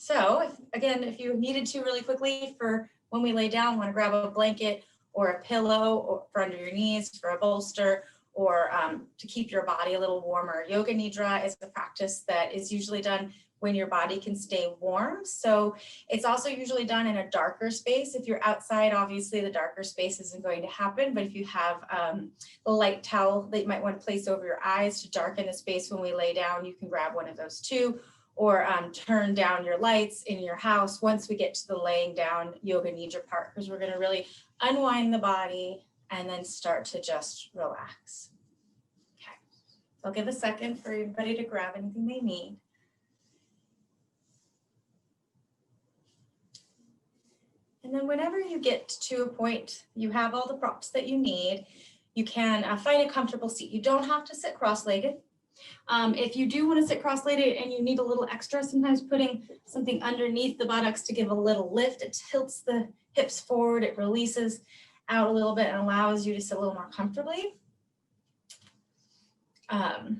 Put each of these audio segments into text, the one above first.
So if you needed to really quickly for when we lay down, want to grab a blanket or a pillow or for under your knees for a bolster, or to keep your body a little warmer. Yoga Nidra is a practice that is usually done when your body can stay warm. So it's also usually done in a darker space. If you're outside, obviously the darker space isn't going to happen, but if you have a light towel that you might want to place over your eyes to darken the space when we lay down, you can grab one of those too, or turn down your lights in your house once we get to the laying down Yoga Nidra part, because we're going to really unwind the body and then start to just relax. Okay, so I'll give a second for everybody to grab anything they need. And then whenever you get to a point, you have all the props that you need, you can find a comfortable seat. You don't have to sit cross-legged. If you do want to sit cross-legged and you need a little extra, sometimes putting something underneath the buttocks to give a little lift, it tilts the hips forward, it releases out a little bit and allows you to sit a little more comfortably. And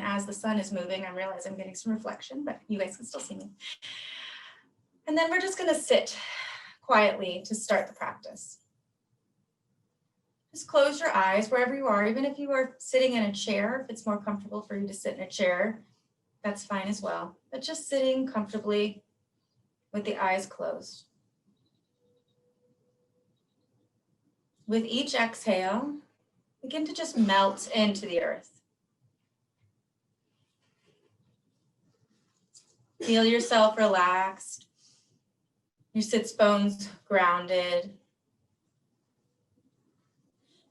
as the sun is moving, I realize I'm getting some reflection, but you guys can still see me. And then we're just going to sit quietly to start the practice. Just close your eyes wherever you are, even if you are sitting in a chair. If it's more comfortable for you to sit in a chair, that's fine as well. But just sitting comfortably with the eyes closed. With each exhale, begin to just melt into the earth. Feel yourself relaxed, your sits bones grounded.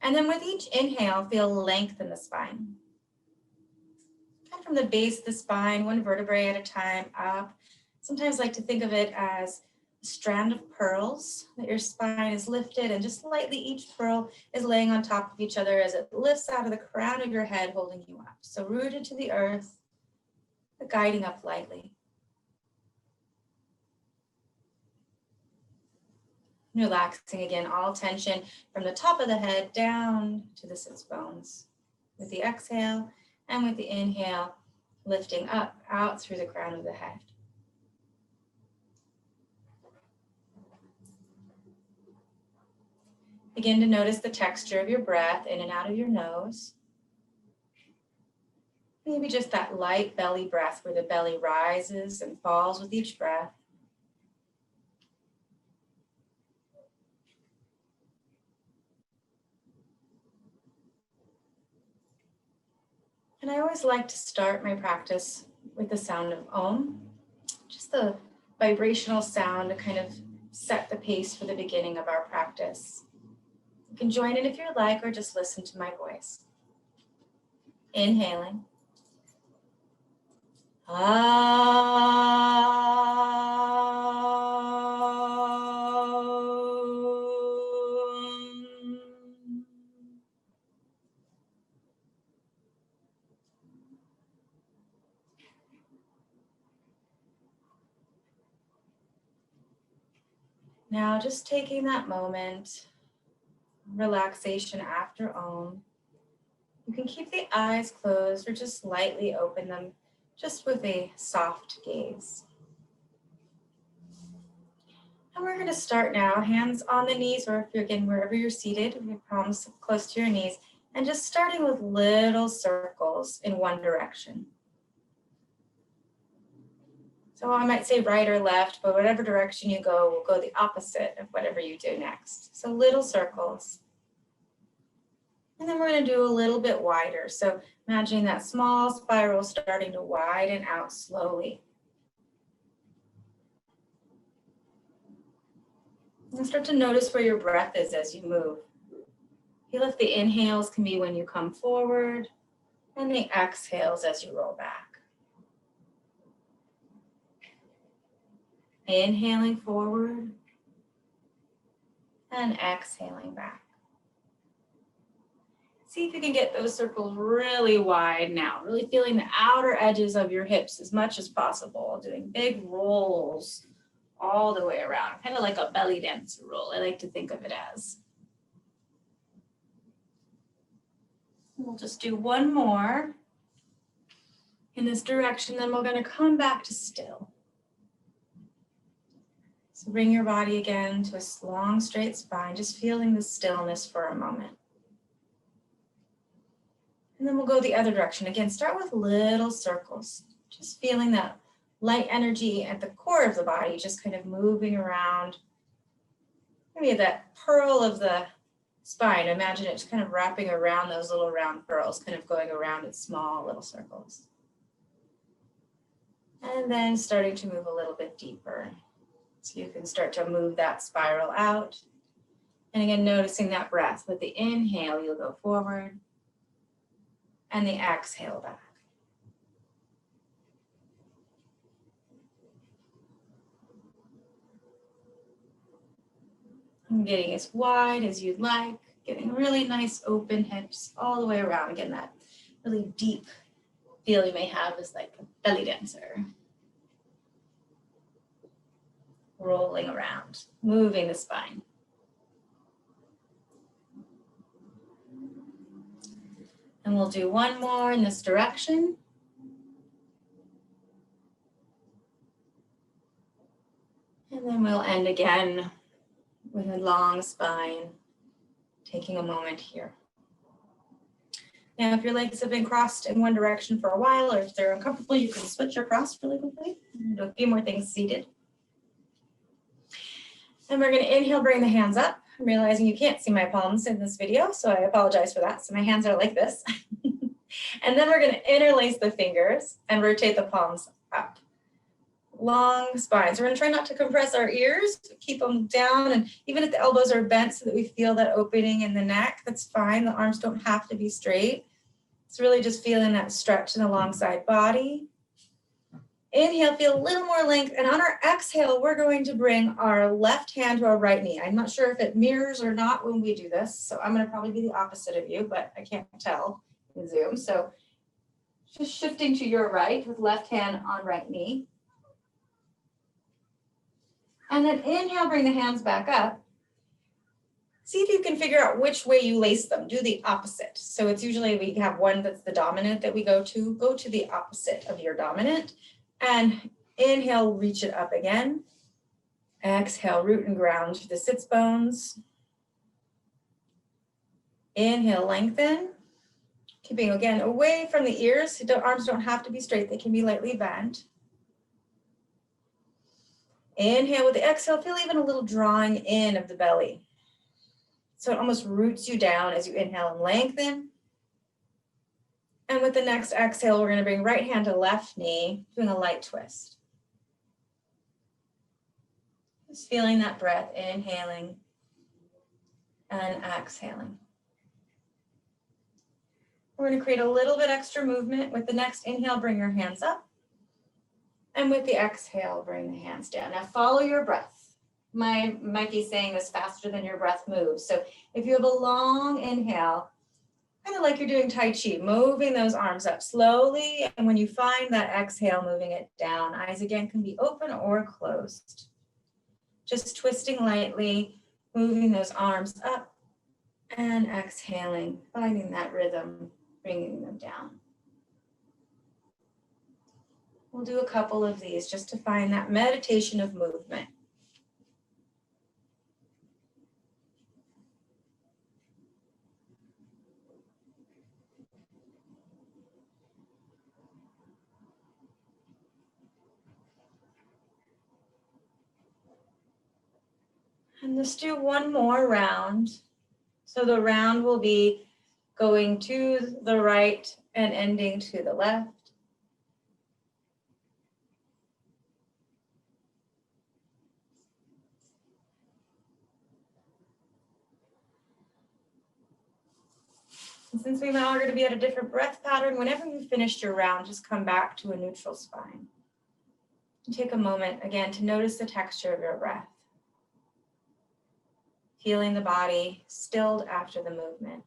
And then with each inhale, feel length in the spine. Kind of from the base of the spine, one vertebrae at a time up. Sometimes I like to think of it as a strand of pearls, that your spine is lifted and just lightly each pearl is laying on top of each other as it lifts out of the crown of your head, holding you up. So rooted to the earth, but guiding up lightly. Relaxing again, all tension from the top of the head down to the sits bones. With the exhale and with the inhale, lifting up, out through the crown of the head. Begin to notice the texture of your breath in and out of your nose. Maybe just that light belly breath where the belly rises and falls with each breath. And I always like to start my practice with the sound of Om, just the vibrational sound to kind of set the pace for the beginning of our practice. You can join in if you like, or just listen to my voice. Inhaling. Now just taking that moment, relaxation after Om. You can keep the eyes closed or just lightly open them, just with a soft gaze. And we're going to start now, hands on the knees, or if you're again, wherever you're seated, with your palms close to your knees, and just starting with little circles in one direction. So I might say right or left, but whatever direction you go, will go the opposite of whatever you do next. So little circles. And then we're going to do a little bit wider. So imagining that small spiral starting to widen out slowly. And start to notice where your breath is as you move. Feel if the inhales can be when you come forward, and the exhales as you roll back. Inhaling forward and exhaling back. See if you can get those circles really wide now, really feeling the outer edges of your hips as much as possible, doing big rolls all the way around, kind of like a belly dancer roll, I like to think of it as. We'll just do one more in this direction, then we're going to come back to still. So bring your body again to a long, straight spine, just feeling the stillness for a moment. And then we'll go the other direction. Again, start with little circles, just feeling that light energy at the core of the body, just kind of moving around. Maybe that pearl of the spine. Imagine it just kind of wrapping around those little round pearls, kind of going around in small little circles. And then starting to move a little bit deeper. So you can start to move that spiral out. And again, noticing that breath. With the inhale, you'll go forward. And the exhale back. And getting as wide as you'd like, getting really nice open hips all the way around. Again, that really deep feel you may have is like a belly dancer. Rolling around, moving the spine. And we'll do one more in this direction. And then we'll end again with a long spine, taking a moment here. Now, if your legs have been crossed in one direction for a while, or if they're uncomfortable, you can switch across really quickly. Do a few more things seated. And we're going to inhale, bring the hands up. I'm realizing you can't see my palms in this video, so I apologize for that. So my hands are like this. And then we're going to interlace the fingers and rotate the palms up. Long spine. So we're going to try not to compress our ears, keep them down, and even if the elbows are bent so that we feel that opening in the neck, that's fine. The arms don't have to be straight. It's really just feeling that stretch in the long side body. Inhale, feel a little more length, and on our exhale, we're going to bring our left hand to our right knee. I'm not sure if it mirrors or not when we do this, so I'm going to probably be the opposite of you, but I can't tell in Zoom. So just shifting to your right with left hand on right knee. And then inhale, bring the hands back up. See if you can figure out which way you lace them. Do the opposite. So it's usually we have one that's the dominant that we go to the opposite of your dominant. And inhale, reach it up again. Exhale, root and ground to the sits bones. Inhale, lengthen. Keeping again away from the ears. The arms don't have to be straight. They can be lightly bent. Inhale with the exhale, feel even a little drawing in of the belly. So it almost roots you down as you inhale and lengthen. And with the next exhale, we're going to bring right hand to left knee, doing a light twist. Just feeling that breath, inhaling and exhaling. We're going to create a little bit extra movement. With the next inhale, bring your hands up. And with the exhale, bring the hands down. Now follow your breath. Might be saying this faster than your breath moves. So if you have a long inhale, kind of like you're doing Tai Chi, moving those arms up slowly. And when you find that exhale, moving it down, eyes again can be open or closed. Just twisting lightly, moving those arms up and exhaling, finding that rhythm, bringing them down. We'll do a couple of these just to find that meditation of movement. And let's do one more round. So the round will be going to the right and ending to the left. And since we now are going to be at a different breath pattern, whenever you've finished your round, just come back to a neutral spine. And take a moment again to notice the texture of your breath. Feeling the body stilled after the movement.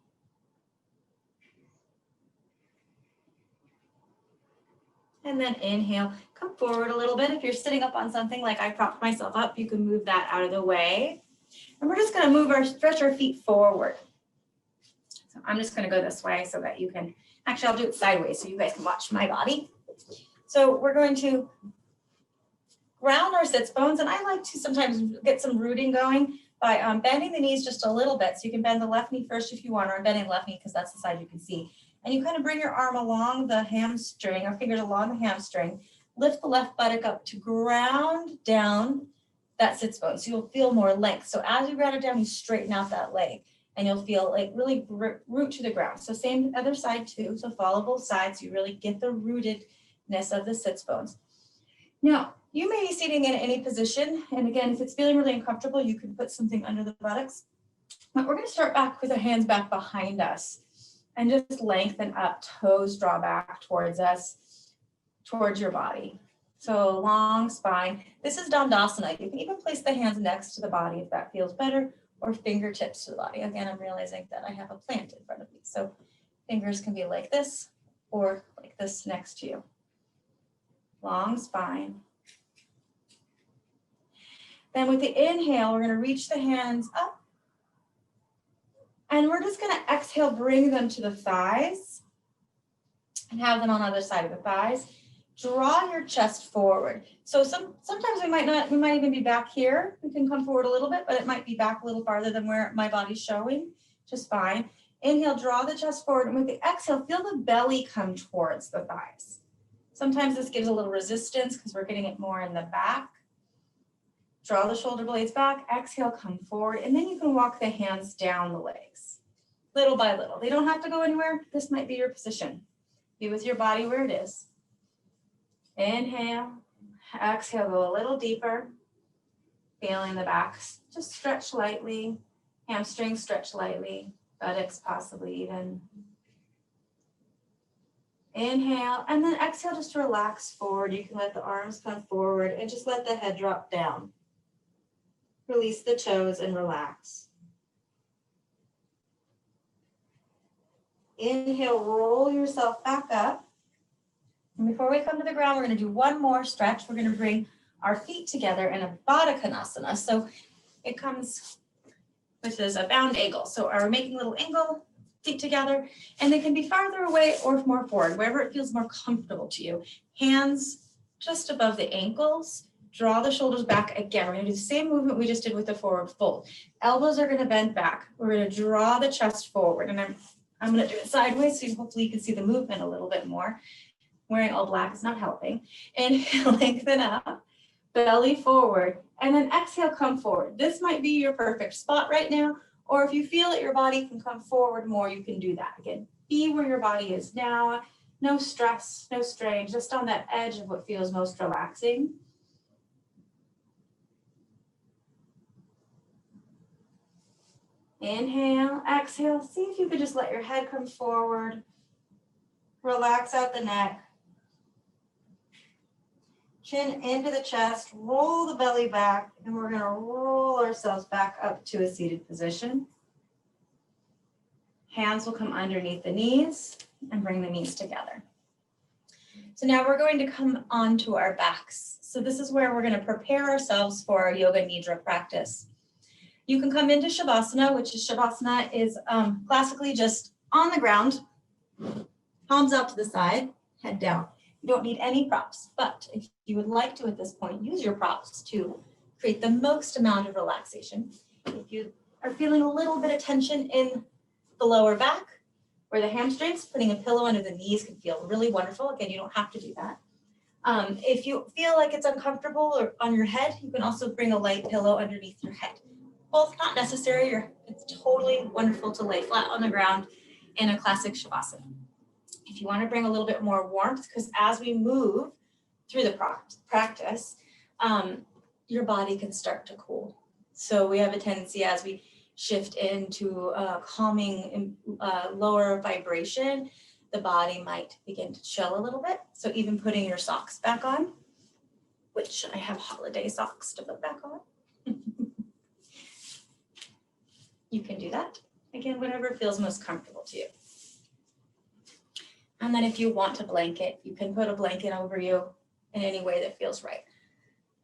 And then inhale, come forward a little bit. If you're sitting up on something like I propped myself up, you can move that out of the way. And we're just going to stretch our feet forward. So I'm just going to go this way so that you can, actually I'll do it sideways so you guys can watch my body. So we're going to ground our sits bones, and I like to sometimes get some rooting going by bending the knees just a little bit. So you can bend the left knee first if you want, or I'm bending the left knee because that's the side you can see. And you kind of bring your arm along the hamstring, or fingers along the hamstring, lift the left buttock up to ground down that sits bone. So you'll feel more length. So as you ground it down, you straighten out that leg and you'll feel like really root to the ground. So same other side too. So follow both sides. You really get the rootedness of the sits bones. Now, you may be sitting in any position. And again, if it's feeling really uncomfortable, you can put something under the buttocks. But we're going to start back with our hands back behind us and just lengthen up, toes draw back towards us, towards your body. So long spine. This is Dandasana. You can even place the hands next to the body if that feels better, or fingertips to the body. Again, I'm realizing that I have a plant in front of me. So fingers can be like this or like this next to you. Long spine. Then with the inhale, we're going to reach the hands up. And we're just going to exhale, bring them to the thighs and have them on the other side of the thighs. Draw your chest forward. So sometimes we might even be back here. We can come forward a little bit, but it might be back a little farther than where my body's showing, just fine. Inhale, draw the chest forward. And with the exhale, feel the belly come towards the thighs. Sometimes this gives a little resistance because we're getting it more in the back. Draw the shoulder blades back, exhale, come forward, and then you can walk the hands down the legs, little by little. They don't have to go anywhere. This might be your position. Be with your body where it is. Inhale, exhale, go a little deeper. Feeling the back, just stretch lightly. Hamstrings stretch lightly, buttocks possibly even. Inhale, and then exhale, just relax forward. You can let the arms come forward and just let the head drop down. Release the toes and relax. Inhale, roll yourself back up. And before we come to the ground, we're going to do one more stretch. We're going to bring our feet together in a Baddha Konasana. So it comes, which is a bound angle. So we're making a little angle, feet together, and they can be farther away or more forward, wherever it feels more comfortable to you. Hands just above the ankles. Draw the shoulders back again. We're going to do the same movement we just did with the forward fold. Elbows are going to bend back. We're going to draw the chest forward. And I'm going to do it sideways, so hopefully you can see the movement a little bit more. Wearing all black is not helping. Inhale, lengthen up, belly forward, and then exhale, come forward. This might be your perfect spot right now, or if you feel that your body can come forward more, you can do that. Again, be where your body is now. No stress, no strain, just on that edge of what feels most relaxing. Inhale, exhale. See if you could just let your head come forward. Relax out the neck. Chin into the chest, roll the belly back, and we're going to roll ourselves back up to a seated position. Hands will come underneath the knees and bring the knees together. So now we're going to come onto our backs. So this is where we're going to prepare ourselves for our Yoga Nidra practice. You can come into Shavasana, which is Shavasana is classically just on the ground, palms out to the side, head down. You don't need any props, but if you would like to at this point, use your props to create the most amount of relaxation. If you are feeling a little bit of tension in the lower back or the hamstrings, putting a pillow under the knees can feel really wonderful. Again, you don't have to do that. If you feel like it's uncomfortable or on your head, you can also bring a light pillow underneath your head. Both not necessary, it's totally wonderful to lay flat on the ground in a classic Shavasana. If you want to bring a little bit more warmth, because as we move through the practice, your body can start to cool. So we have a tendency as we shift into calming, lower vibration, the body might begin to chill a little bit. So even putting your socks back on, which I have holiday socks to put back on. You can do that. Again, whatever feels most comfortable to you. And then if you want a blanket, you can put a blanket over you in any way that feels right.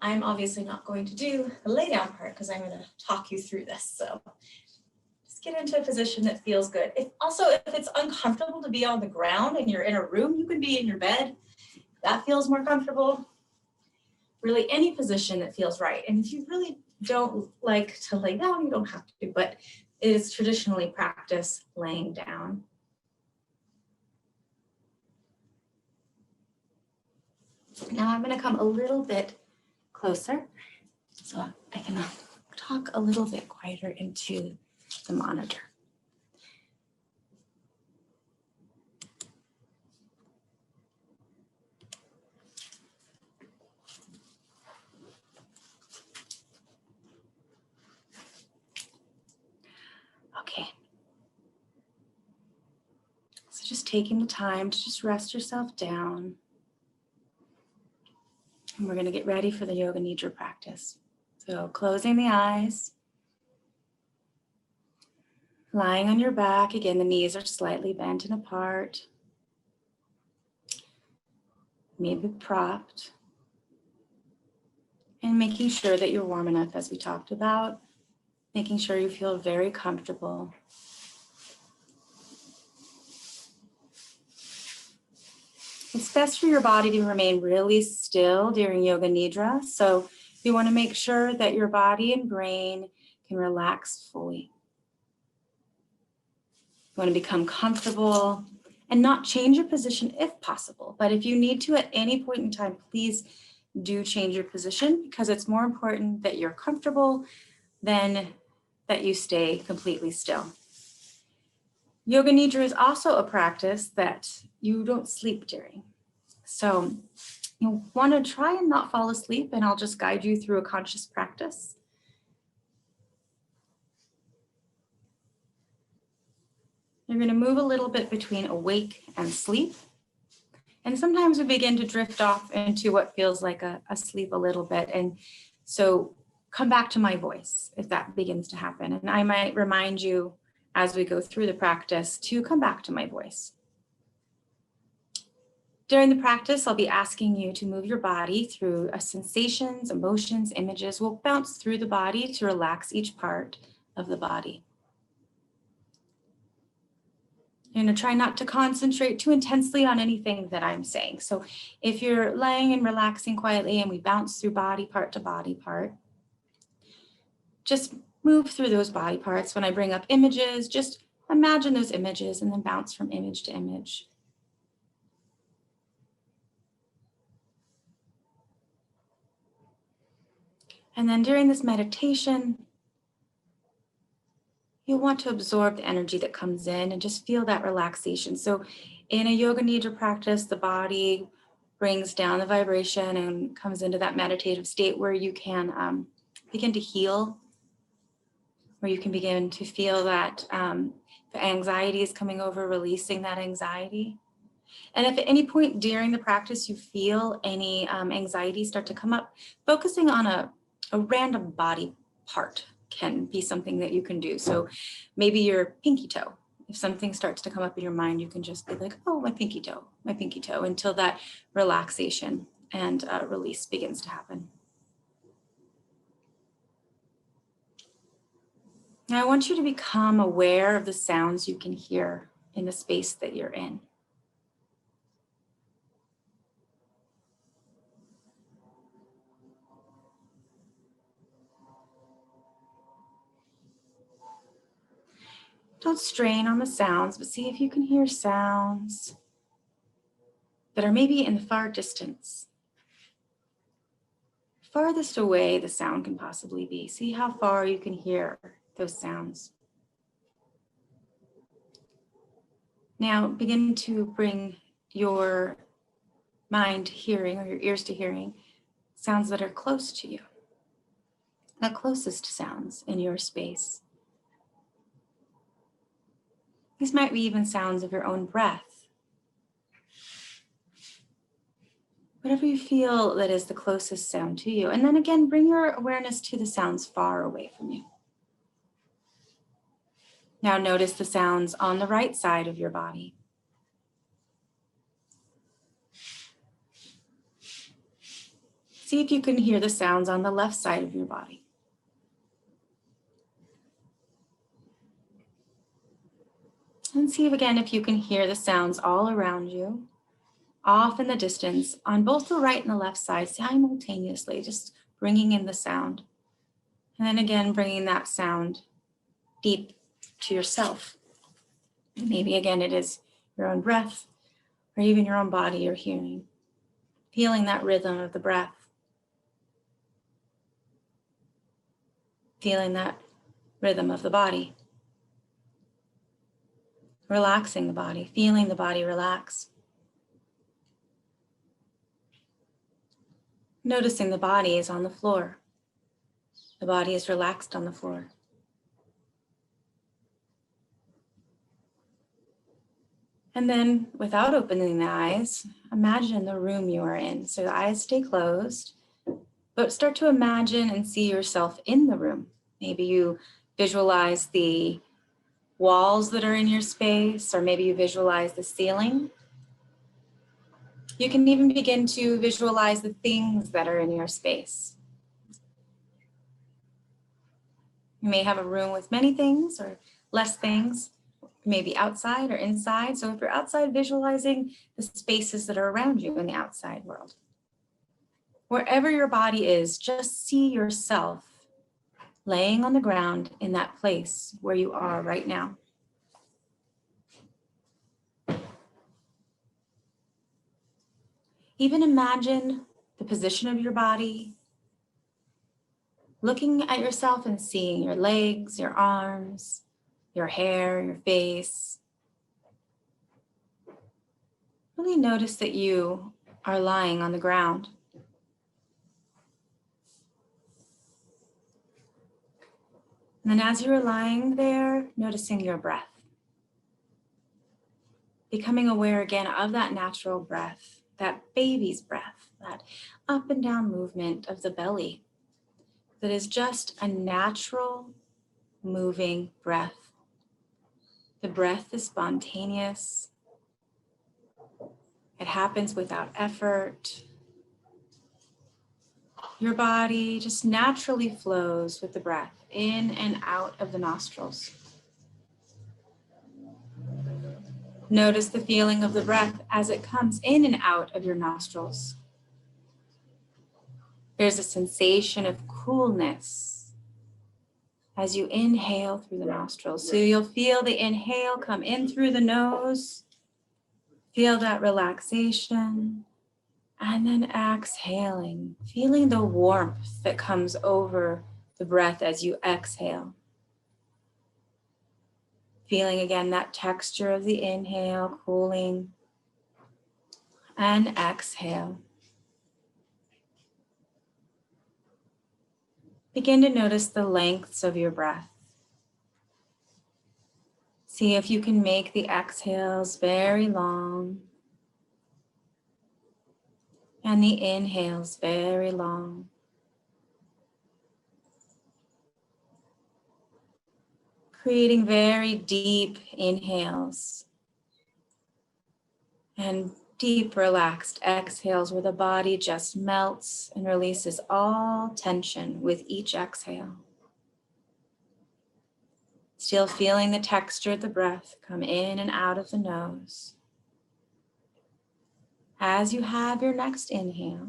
I'm obviously not going to do the lay down part because I'm going to talk you through this. So just get into a position that feels good. If it's uncomfortable to be on the ground and you're in a room, you can be in your bed. That feels more comfortable. really any position that feels right. And if you really don't like to lay down, you don't have to, but it is traditionally practiced laying down. Now I'm going to come a little bit closer so I can talk a little bit quieter into the monitor. Okay. So just taking the time to just rest yourself down. And we're going to get ready for the Yoga Nidra practice. So closing the eyes, lying on your back. Again, the knees are slightly bent and apart. Maybe propped. And making sure that you're warm enough, as we talked about. Making sure you feel very comfortable. It's best for your body to remain really still during Yoga Nidra. So you want to make sure that your body and brain can relax fully. You want to become comfortable and not change your position if possible. But if you need to at any point in time, please do change your position, because it's more important that you're comfortable than that you stay completely still. Yoga Nidra is also a practice that you don't sleep during. So you want to try and not fall asleep, and I'll just guide you through a conscious practice. You're going to move a little bit between awake and sleep. And sometimes we begin to drift off into what feels like a sleep a little bit. And so come back to my voice if that begins to happen. And I might remind you as we go through the practice to come back to my voice. During the practice, I'll be asking you to move your body through sensations, emotions, images. We'll bounce through the body to relax each part of the body. You're going to try not to concentrate too intensely on anything that I'm saying. So if you're laying and relaxing quietly and we bounce through body part to body part, just move through those body parts. When I bring up images, just imagine those images and then bounce from image to image. And then during this meditation, you'll want to absorb the energy that comes in and just feel that relaxation. So in a Yoga Nidra practice, the body brings down the vibration and comes into that meditative state where you can begin to heal, where you can begin to feel that the anxiety is coming over, releasing that anxiety. And if at any point during the practice you feel any anxiety start to come up, focusing on a random body part can be something that you can do. So maybe your pinky toe. If something starts to come up in your mind, you can just be like, oh, my pinky toe, until that relaxation and release begins to happen. Now I want you to become aware of the sounds you can hear in the space that you're in. Don't strain on the sounds, but see if you can hear sounds that are maybe in the far distance. Farthest away the sound can possibly be. See how far you can hear those sounds. Now begin to bring your mind to hearing, or your ears to hearing, sounds that are close to you. The closest sounds in your space. These might be even sounds of your own breath. Whatever you feel that is the closest sound to you. And then again, bring your awareness to the sounds far away from you. Now notice the sounds on the right side of your body. See if you can hear the sounds on the left side of your body. And see again if you can hear the sounds all around you, off in the distance on both the right and the left side simultaneously, just bringing in the sound. And then again, bringing that sound deep to yourself. Maybe again, it is your own breath or even your own body you're hearing, feeling that rhythm of the breath, feeling that rhythm of the body, relaxing the body, feeling the body relax. Noticing the body is on the floor. The body is relaxed on the floor. And then, without opening the eyes, imagine the room you are in. So the eyes stay closed, but start to imagine and see yourself in the room. Maybe you visualize the walls that are in your space, or maybe you visualize the ceiling. You can even begin to visualize the things that are in your space. You may have a room with many things or less things, maybe outside or inside. So if you're outside, visualizing the spaces that are around you in the outside world. Wherever your body is, just see yourself laying on the ground in that place where you are right now. Even imagine the position of your body, looking at yourself and seeing your legs, your arms, your hair, your face. Really notice that you are lying on the ground. And then as you're lying there, noticing your breath. Becoming aware again of that natural breath, that baby's breath, that up and down movement of the belly. That is just a natural moving breath. The breath is spontaneous. It happens without effort. Your body just naturally flows with the breath in and out of the nostrils. Notice the feeling of the breath as it comes in and out of your nostrils. There's a sensation of coolness as you inhale through the nostrils. So you'll feel the inhale come in through the nose. Feel that relaxation. And then exhaling, feeling the warmth that comes over the breath as you exhale. Feeling again that texture of the inhale, cooling, and exhale. Begin to notice the lengths of your breath. See if you can make the exhales very long and the inhales very long. Creating very deep inhales and deep relaxed exhales where the body just melts and releases all tension with each exhale. Still feeling the texture of the breath come in and out of the nose. As you have your next inhale,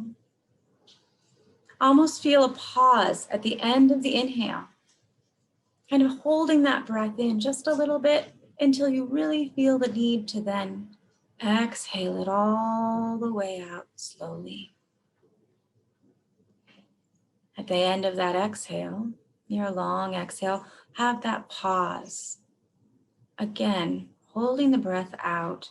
almost feel a pause at the end of the inhale, kind of holding that breath in just a little bit until you really feel the need to then exhale it all the way out slowly. At the end of that exhale, your long exhale, have that pause. Again, holding the breath out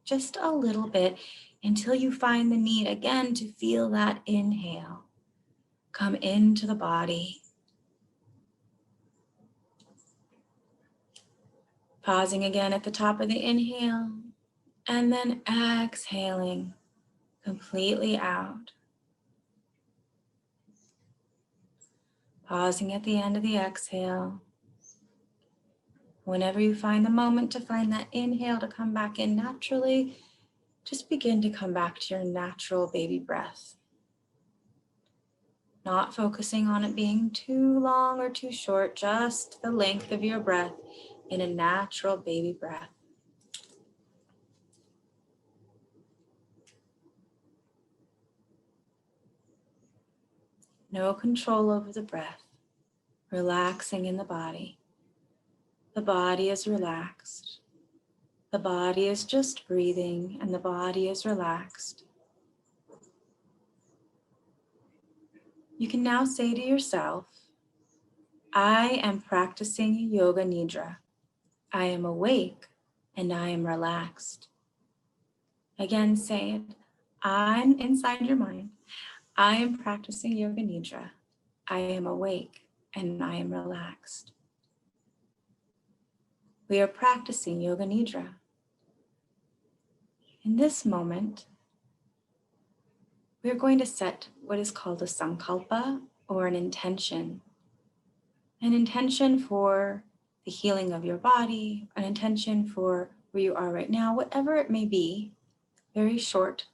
just a little bit until you find the need again to feel that inhale come into the body. Pausing again at the top of the inhale and then exhaling completely out. Pausing at the end of the exhale. Whenever you find the moment to find that inhale to come back in naturally, just begin to come back to your natural baby breath. Not focusing on it being too long or too short, just the length of your breath in a natural baby breath. No control over the breath, relaxing in the body. The body is relaxed. The body is just breathing and the body is relaxed. You can now say to yourself, I am practicing Yoga Nidra. I am awake and I am relaxed. Again, say it. I'm inside your mind. I am practicing Yoga Nidra. I am awake and I am relaxed. We are practicing Yoga Nidra. In this moment, we are going to set what is called a sankalpa, or an intention. An intention for the healing of your body, an intention for where you are right now, whatever it may be, very short,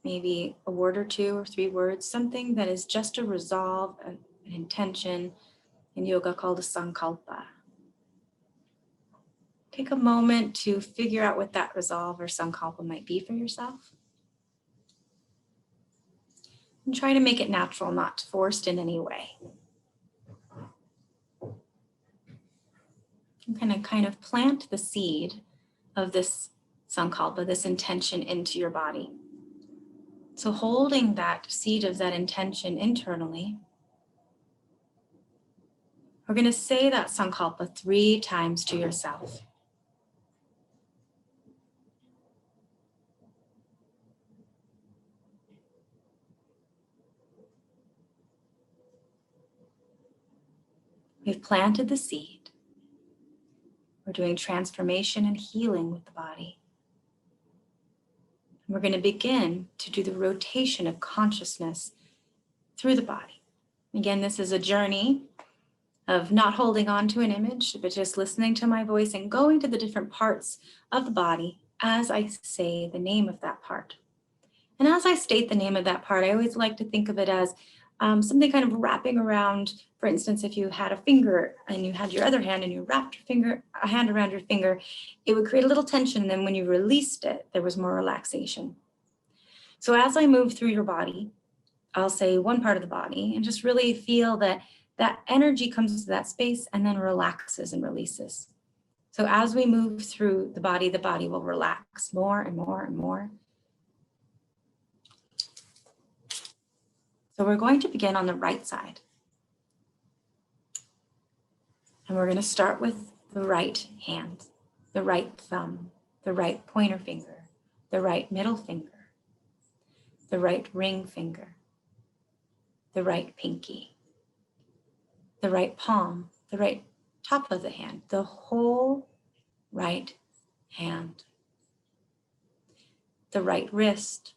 maybe a word or 2 or 3 words, something that is just a resolve, an intention in yoga called a sankalpa. Take a moment to figure out what that resolve or sankalpa might be for yourself. And try to make it natural, not forced in any way. I'm going to kind of plant the seed of this sankalpa, this intention, into your body. So holding that seed of that intention internally, we're going to say that sankalpa 3 times to yourself. We've planted the seed. We're doing transformation and healing with the body. And we're going to begin to do the rotation of consciousness through the body. Again, this is a journey of not holding on to an image, but just listening to my voice and going to the different parts of the body as I say the name of that part. And as I state the name of that part, I always like to think of it as something kind of wrapping around. For instance, if you had a finger and you had your other hand and you wrapped a hand around your finger, it would create a little tension. And then when you released it, there was more relaxation. So as I move through your body, I'll say one part of the body and just really feel that that energy comes to that space and then relaxes and releases. So as we move through the body will relax more and more and more. So we're going to begin on the right side. And we're going to start with the right hand, the right thumb, the right pointer finger, the right middle finger, the right ring finger, the right pinky, the right palm, the right top of the hand, the whole right hand, the right wrist,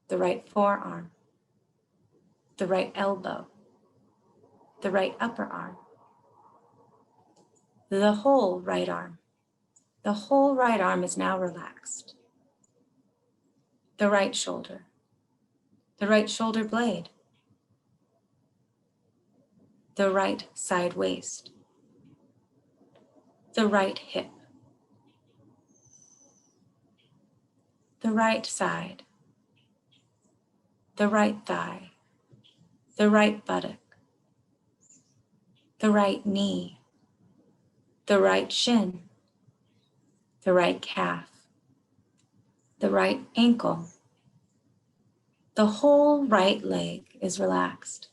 the right forearm, the right elbow, the right upper arm, the whole right arm. The whole right arm is now relaxed. The right shoulder blade, the right side waist, the right hip, the right side, the right thigh, the right buttock, the right knee, the right shin, the right calf, the right ankle. The whole right leg is relaxed.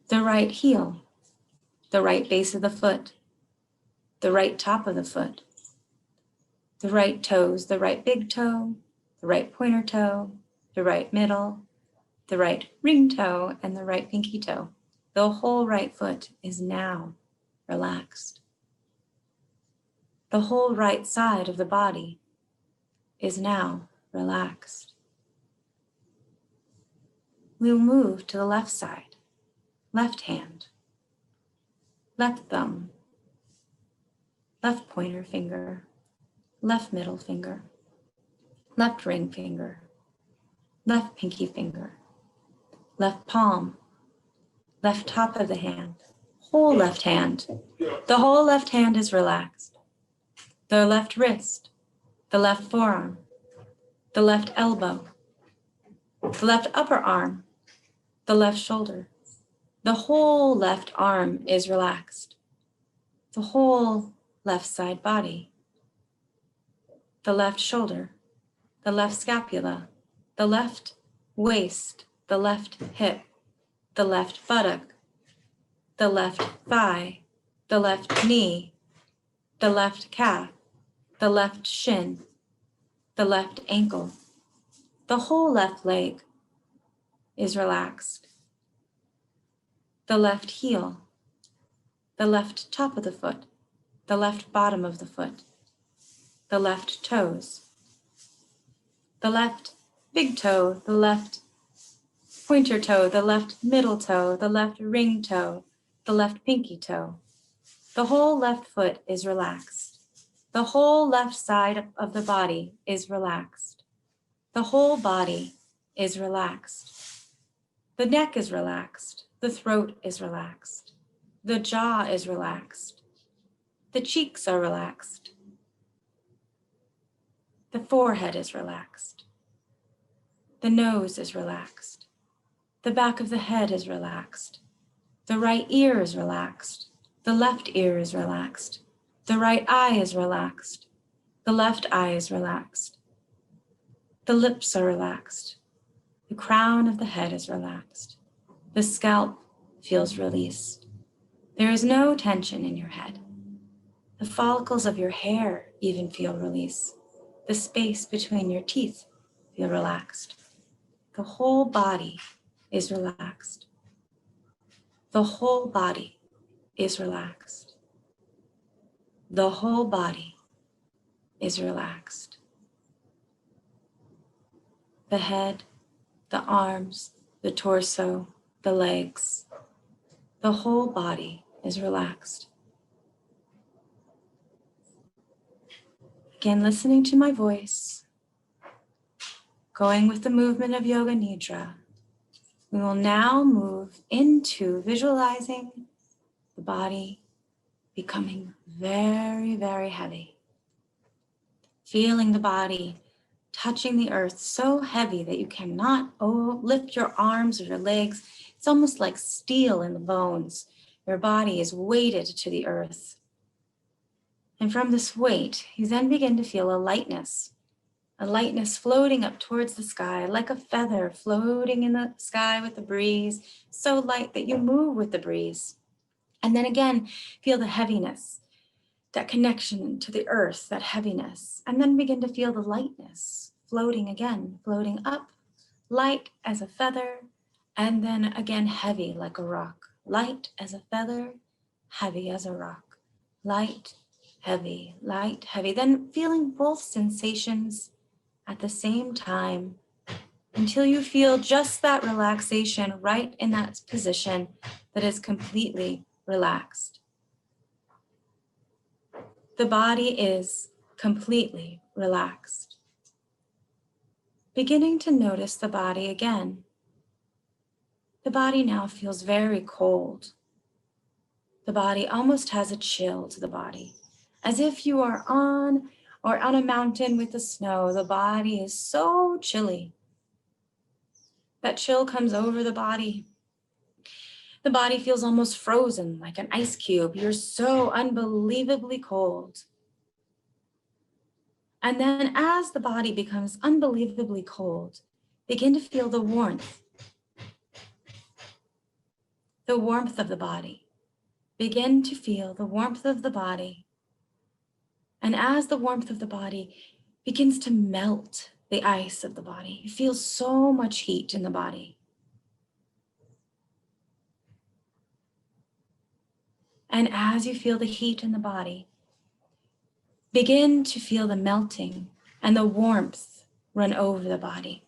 The right heel, the right base of the foot, the right top of the foot, the right toes, the right big toe, the right pointer toe, the right middle, the right ring toe, and the right pinky toe. The whole right foot is now relaxed. The whole right side of the body is now relaxed. We'll move to the left side, left hand, left thumb, left pointer finger, left middle finger, left ring finger, left pinky finger, left palm, left top of the hand, whole left hand. The whole left hand is relaxed. The left wrist, the left forearm, the left elbow, the left upper arm, the left shoulder. The whole left arm is relaxed. The whole left side body. The left shoulder, the left scapula, the left waist, the left hip, the left buttock, the left thigh, the left knee, the left calf, the left shin, the left ankle. The whole left leg is relaxed. The left heel, the left top of the foot, the left bottom of the foot, the left toes, the left big toe, the left pointer toe, the left middle toe, the left ring toe, the left pinky toe. The whole left foot is relaxed. The whole left side of the body is relaxed. The whole body is relaxed. The neck is relaxed. The throat is relaxed. The jaw is relaxed. The cheeks are relaxed. The forehead is relaxed. The nose is relaxed. The back of the head is relaxed. The right ear is relaxed. The left ear is relaxed. The right eye is relaxed. The left eye is relaxed. The lips are relaxed. The crown of the head is relaxed. The scalp feels released. There is no tension in your head. The follicles of your hair even feel release. The space between your teeth feel relaxed. The whole body is relaxed. The whole body is relaxed. The whole body is relaxed. The head, the arms, the torso, the legs, the whole body is relaxed. Again, listening to my voice, going with the movement of Yoga Nidra, we will now move into visualizing the body becoming very, very heavy. Feeling the body touching the earth so heavy that you cannot lift your arms or your legs. It's almost like steel in the bones. Your body is weighted to the earth. And from this weight, you then begin to feel a lightness floating up towards the sky, like a feather floating in the sky with the breeze, so light that you move with the breeze. And then again, feel the heaviness, that connection to the earth, that heaviness, and then begin to feel the lightness floating again, floating up, light as a feather, and then again heavy like a rock. Light as a feather, heavy as a rock. Light, heavy, then feeling both sensations at the same time until you feel just that relaxation right in that position that is completely relaxed. The body is completely relaxed. Beginning to notice the body again. The body now feels very cold. The body almost has a chill to the body, as if you are on a mountain with the snow. The body is so chilly. That chill comes over the body. The body feels almost frozen, like an ice cube. You're so unbelievably cold. And then as the body becomes unbelievably cold, begin to feel the warmth of the body. Begin to feel the warmth of the body. And as the warmth of the body begins to melt the ice of the body, you feel so much heat in the body. And as you feel the heat in the body, begin to feel the melting and the warmth run over the body.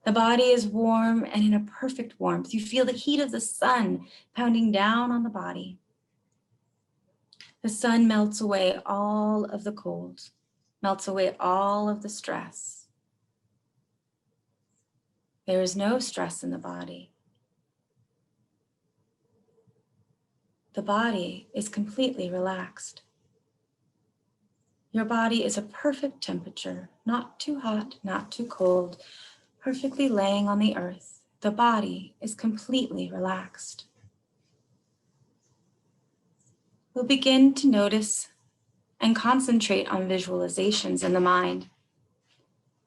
The body is warm and in a perfect warmth. You feel the heat of the sun pounding down on the body. The sun melts away all of the cold, melts away all of the stress. There is no stress in the body. The body is completely relaxed. Your body is a perfect temperature, not too hot, not too cold, perfectly laying on the earth. The body is completely relaxed. We'll begin to notice and concentrate on visualizations in the mind.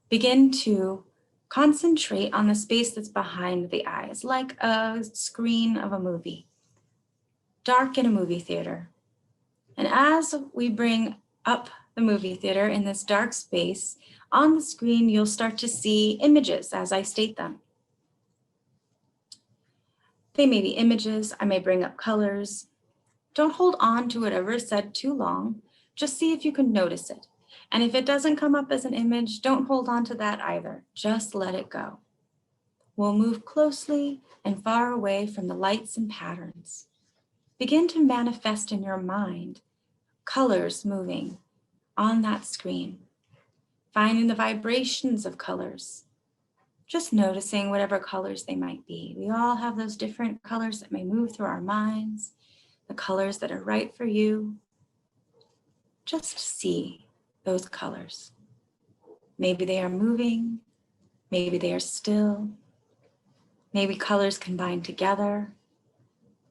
Begin to concentrate on the space that's behind the eyes, like a screen of a movie, dark in a movie theater. And as we bring up the movie theater in this dark space, on the screen, you'll start to see images as I state them. They may be images, I may bring up colors. Don't hold on to whatever is said too long. Just see if you can notice it. And if it doesn't come up as an image, don't hold on to that either. Just let it go. We'll move closely and far away from the lights and patterns. Begin to manifest in your mind colors moving on that screen, finding the vibrations of colors, just noticing whatever colors they might be. We all have those different colors that may move through our minds, the colors that are right for you. Just see those colors. Maybe they are moving, maybe they are still, maybe colors combine together,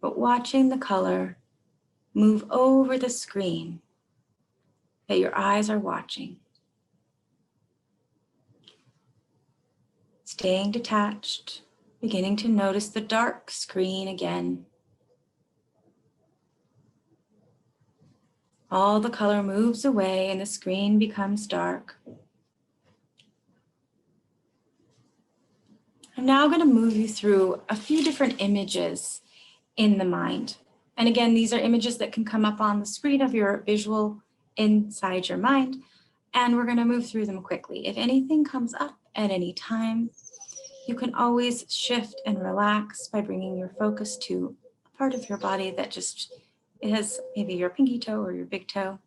but watching the color move over the screen that your eyes are watching. Staying detached, beginning to notice the dark screen again. All the color moves away and the screen becomes dark. I'm now going to move you through a few different images in the mind. And again, these are images that can come up on the screen of your visual inside your mind. And we're going to move through them quickly. If anything comes up at any time, you can always shift and relax by bringing your focus to a part of your body that just has maybe your pinky toe or your big toe.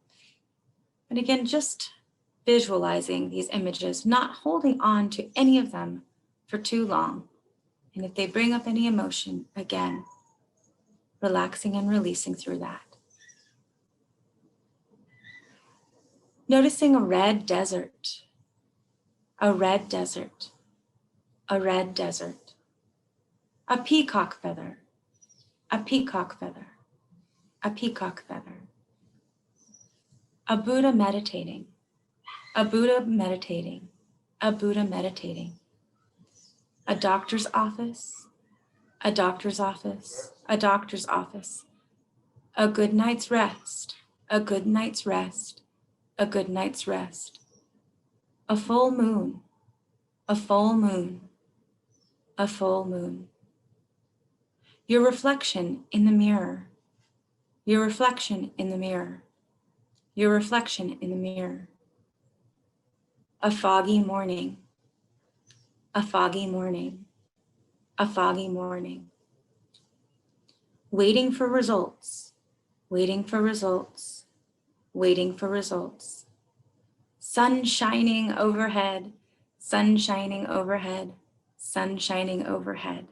And again, just visualizing these images, not holding on to any of them for too long. And if they bring up any emotion, again, relaxing and releasing through that. Noticing a red desert, a red desert, a red desert, a peacock feather, a peacock feather, a peacock feather, a Buddha meditating, a Buddha meditating, a Buddha meditating, a doctor's office, a doctor's office, a doctor's office, a good night's rest, a good night's rest, a good night's rest, a full moon, a full moon, a full moon. Your reflection in the mirror, your reflection in the mirror, your reflection in the mirror. A foggy morning, a foggy morning, a foggy morning. Waiting for results, waiting for results, waiting for results. Sun shining overhead, sun shining overhead, sun shining overhead.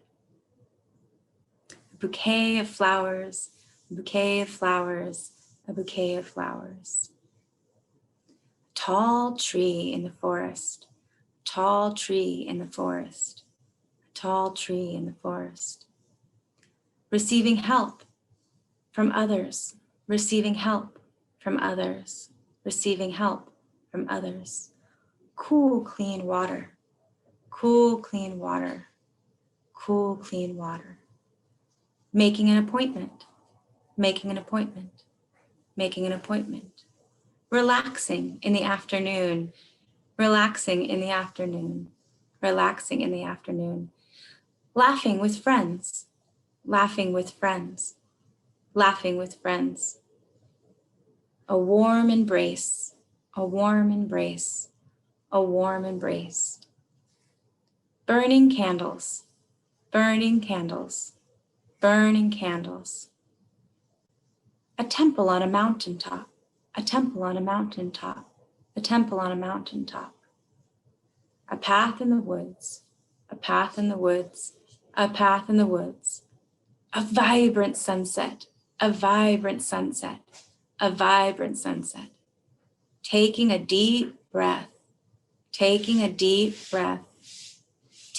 A bouquet of flowers, a bouquet of flowers, a bouquet of flowers. A tall tree in the forest, a tall tree in the forest, a tall tree in the forest. Receiving help from others, receiving help from others, receiving help from others. Cool, clean water, cool, clean water, cool, clean water. Making an appointment, making an appointment, making an appointment. Relaxing in the afternoon, relaxing in the afternoon, relaxing in the afternoon. Laughing with friends, laughing with friends, laughing with friends. A warm embrace, a warm embrace, a warm embrace. Burning candles, burning candles, burning candles. A temple on a mountaintop, a temple on a mountaintop, a temple on a mountaintop. A path in the woods, a path in the woods, a path in the woods. A vibrant sunset, a vibrant sunset, a vibrant sunset. Taking a deep breath, taking a deep breath.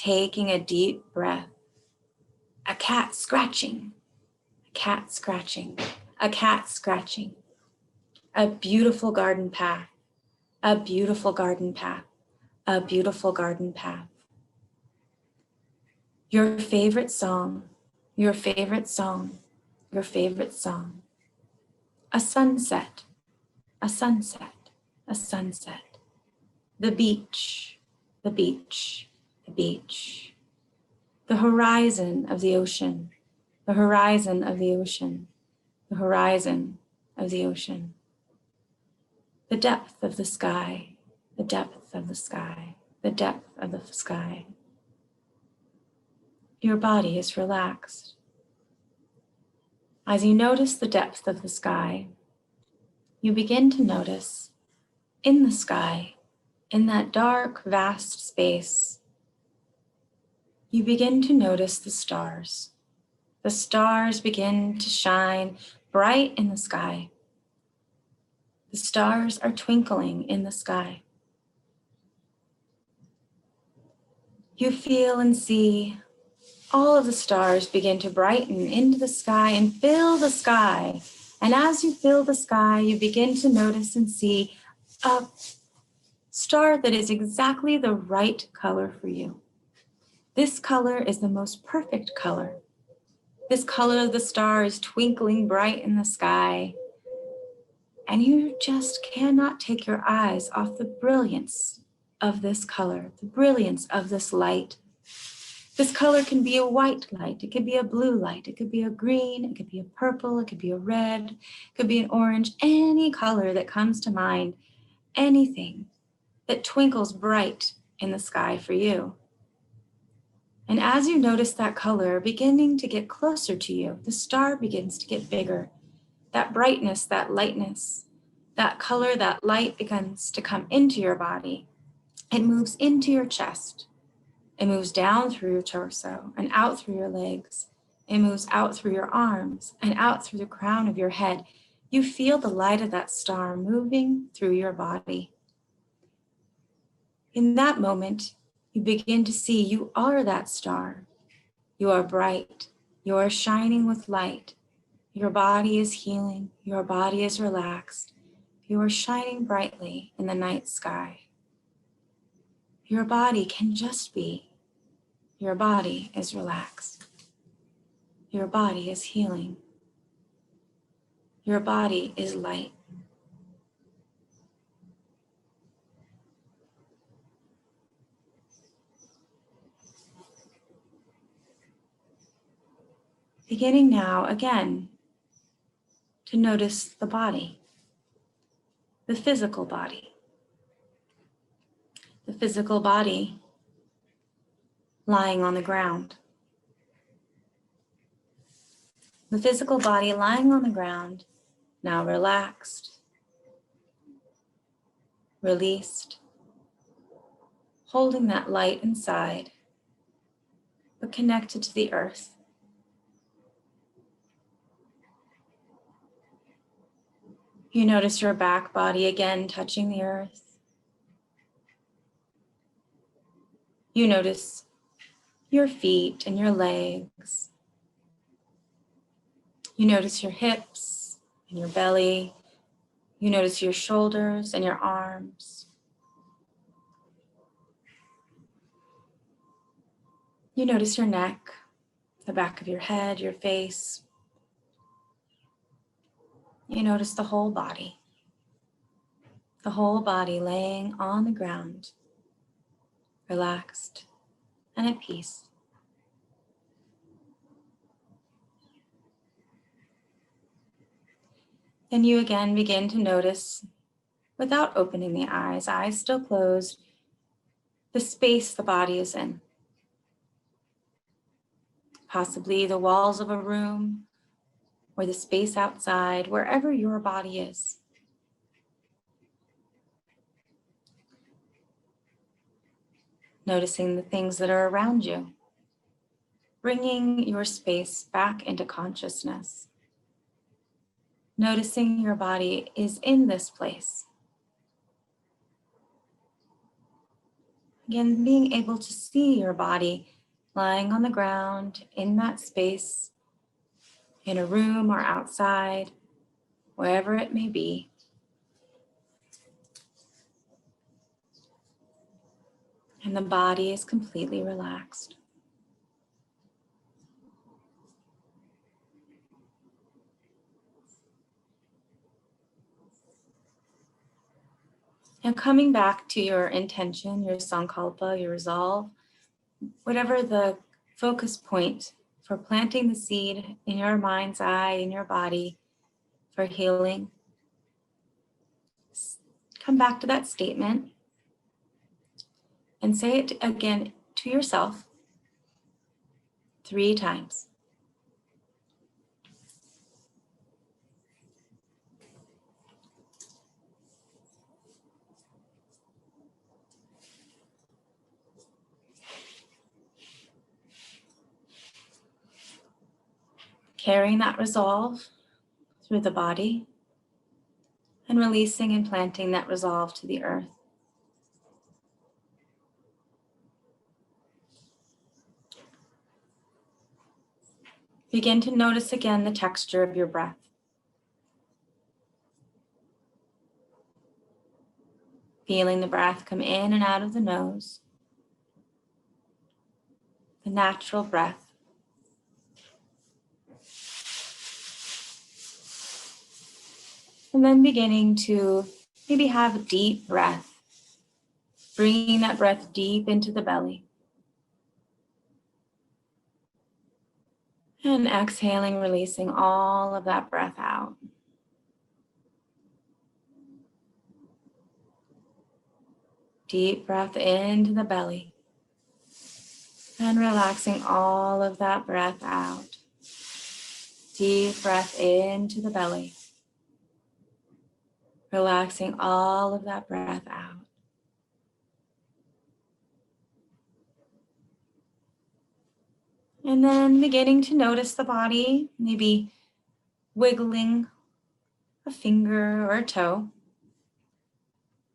taking a deep breath. A cat scratching, a cat scratching, a cat scratching. A beautiful garden path, a beautiful garden path, a beautiful garden path. Your favorite song, your favorite song, your favorite song. A sunset, a sunset, a sunset. The beach, the beach, the beach. The horizon of the ocean, the horizon of the ocean, the horizon of the ocean. The depth of the sky, the depth of the sky, the depth of the sky. Your body is relaxed. As you notice the depth of the sky, you begin to notice in the sky, in that dark, vast space, you begin to notice the stars. The stars begin to shine bright in the sky. The stars are twinkling in the sky. You feel and see all of the stars begin to brighten into the sky and fill the sky. And as you fill the sky, you begin to notice and see a star that is exactly the right color for you. This color is the most perfect color. This color of the star is twinkling bright in the sky. And you just cannot take your eyes off the brilliance of this color, the brilliance of this light. This color can be a white light, it could be a blue light, it could be a green, it could be a purple, it could be a red, it could be an orange, any color that comes to mind, anything that twinkles bright in the sky for you. And as you notice that color beginning to get closer to you, the star begins to get bigger. That brightness, that lightness, that color, that light begins to come into your body. It moves into your chest. It moves down through your torso and out through your legs. It moves out through your arms and out through the crown of your head. You feel the light of that star moving through your body. In that moment, you begin to see you are that star. You are bright. You are shining with light. Your body is healing. Your body is relaxed. You are shining brightly in the night sky. Your body can just be. Your body is relaxed. Your body is healing. Your body is light. Beginning now again to notice the body, the physical body. The physical body lying on the ground. The physical body lying on the ground, now relaxed, released, holding that light inside, but connected to the earth. You notice your back body again touching the earth. You notice your feet and your legs. You notice your hips and your belly. You notice your shoulders and your arms. You notice your neck, the back of your head, your face. You notice the whole body laying on the ground, relaxed and at peace. Then you again begin to notice, without opening the eyes still closed, the space the body is in. Possibly the walls of a room or the space outside, wherever your body is. Noticing the things that are around you, bringing your space back into consciousness. Noticing your body is in this place. Again, being able to see your body lying on the ground in that space, in a room or outside, wherever it may be. And the body is completely relaxed. Now coming back to your intention, your sankalpa, your resolve, whatever the focus point for planting the seed in your mind's eye, in your body, for healing, come back to that statement and say it again to yourself 3 times. Carrying that resolve through the body and releasing and planting that resolve to the earth. Begin to notice again the texture of your breath. Feeling the breath come in and out of the nose. The natural breath. And then beginning to maybe have a deep breath. Bringing that breath deep into the belly. And exhaling, releasing all of that breath out. Deep breath into the belly. And relaxing all of that breath out. Deep breath into the belly. Relaxing all of that breath out. And then beginning to notice the body, maybe wiggling a finger or a toe.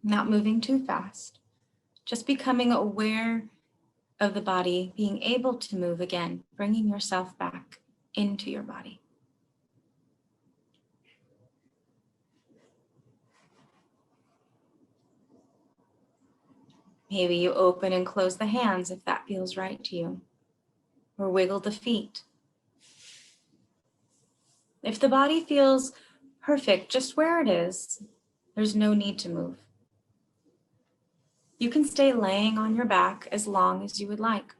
Not moving too fast. Just becoming aware of the body, being able to move again, bringing yourself back into your body. Maybe you open and close the hands if that feels right to you, or wiggle the feet. If the body feels perfect just where it is, there's no need to move. You can stay laying on your back as long as you would like.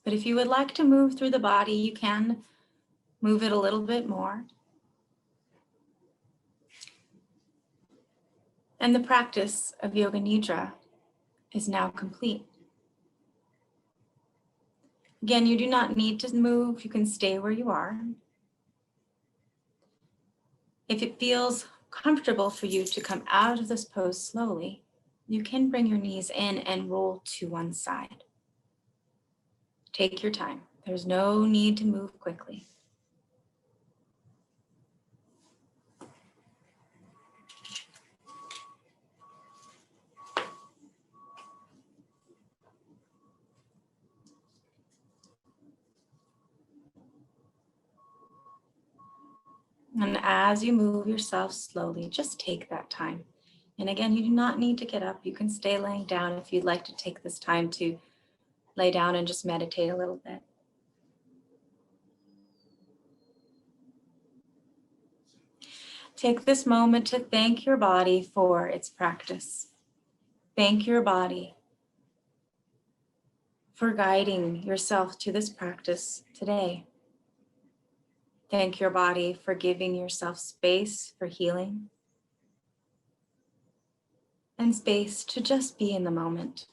But if you would like to move through the body, you can move it a little bit more. And the practice of Yoga Nidra is now complete. Again, you do not need to move. You can stay where you are. If it feels comfortable for you to come out of this pose slowly, you can bring your knees in and roll to one side. Take your time. There's no need to move quickly. And as you move yourself slowly, just take that time. And again, you do not need to get up. You can stay laying down if you'd like to take this time to lay down and just meditate a little bit. Take this moment to thank your body for its practice. Thank your body for guiding yourself to this practice today. Thank your body for giving yourself space for healing and space to just be in the moment.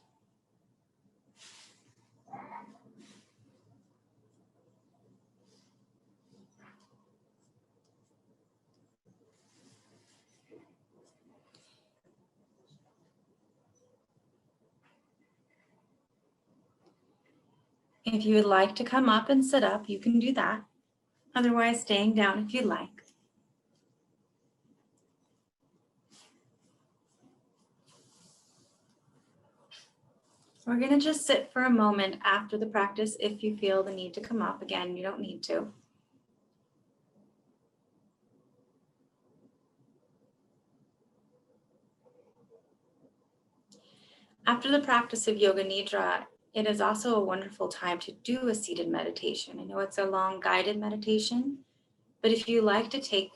If you would like to come up and sit up, you can do that. Otherwise, staying down if you'd like. We're going to just sit for a moment after the practice if you feel the need to come up. Again, you don't need to. After the practice of Yoga Nidra, it is also a wonderful time to do a seated meditation. I know it's a long guided meditation, but if you like to take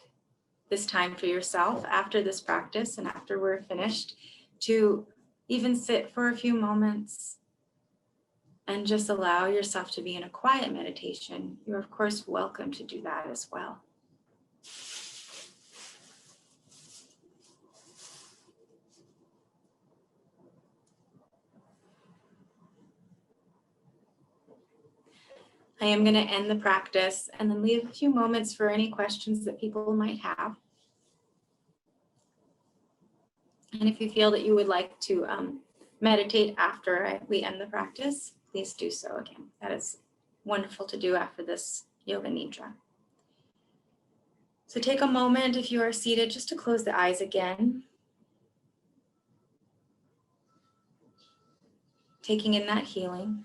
this time for yourself after this practice and after we're finished, to even sit for a few moments and just allow yourself to be in a quiet meditation, you're of course welcome to do that as well. I am going to end the practice and then leave a few moments for any questions that people might have. And if you feel that you would like to meditate after we end the practice, please do so again. That is wonderful to do after this Yoga Nidra. So take a moment if you are seated just to close the eyes again. Taking in that healing.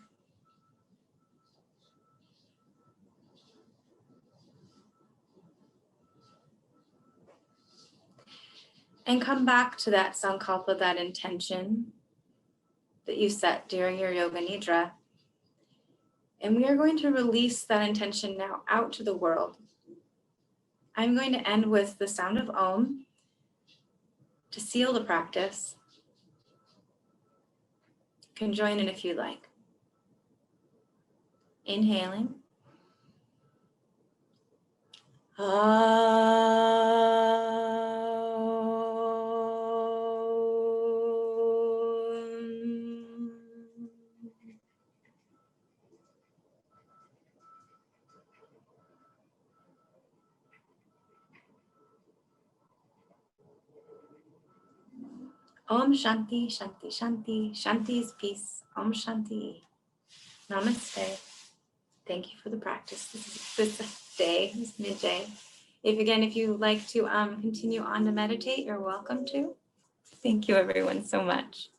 And come back to that sankalpa, that intention that you set during your Yoga Nidra. And we are going to release that intention now out to the world. I'm going to end with the sound of Om to seal the practice. You can join in if you like. Inhaling. Om Shanti, Shanti, Shanti. Shanti is peace. Om Shanti. Namaste. Thank you for the practice this day, this midday. If you like to continue on to meditate, you're welcome to. Thank you everyone so much.